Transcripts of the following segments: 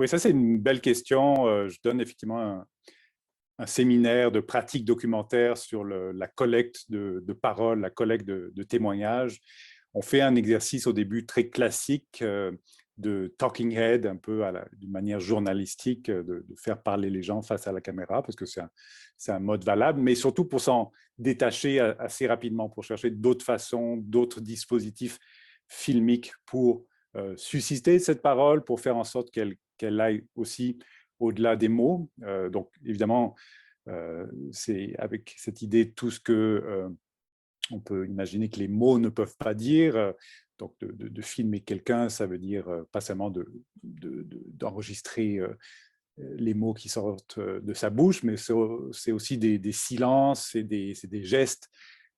Oui, ça c'est une belle question. Je donne effectivement un séminaire de pratique documentaire sur la collecte de paroles, la collecte de témoignages. On fait un exercice au début très classique de talking head, un peu d'une manière journalistique, de faire parler les gens face à la caméra, parce que c'est un mode valable, mais surtout pour s'en détacher assez rapidement, pour chercher d'autres façons, d'autres dispositifs filmiques pour susciter cette parole, pour faire en sorte qu'elle aille aussi au-delà des mots. Donc, évidemment, c'est avec cette idée tout ce que on peut imaginer que les mots ne peuvent pas dire. Donc, de filmer quelqu'un, ça veut dire pas seulement d'enregistrer les mots qui sortent de sa bouche, mais c'est aussi des silences, c'est des gestes,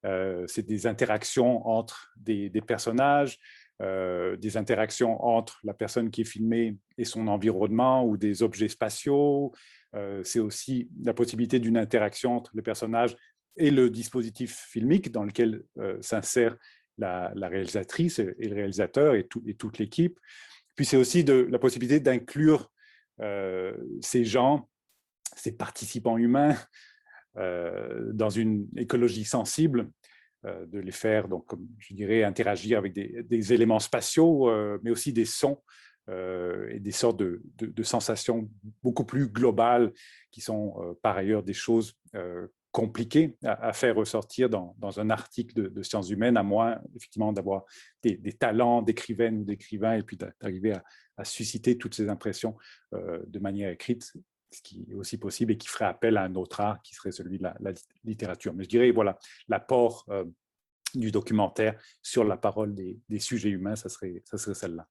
c'est des interactions entre des personnages, des interactions entre la personne qui est filmée et son environnement ou des objets spatiaux. C'est aussi la possibilité d'une interaction entre le personnage et le dispositif filmique dans lequel s'insère la réalisatrice et le réalisateur et toute l'équipe. Puis c'est aussi la possibilité d'inclure ces gens, ces participants humains dans une écologie sensible, de les faire, donc, comme je dirais, interagir avec des éléments spatiaux, mais aussi des sons et des sortes de sensations beaucoup plus globales qui sont par ailleurs des choses compliquées à faire ressortir dans un article de sciences humaines, à moins effectivement d'avoir des talents d'écrivaine ou d'écrivain et puis d'arriver à susciter toutes ces impressions de manière écrite, ce qui est aussi possible et qui ferait appel à un autre art qui serait celui de la littérature. Mais je dirais, voilà, l'apport du documentaire sur la parole des sujets humains, ça serait celle-là.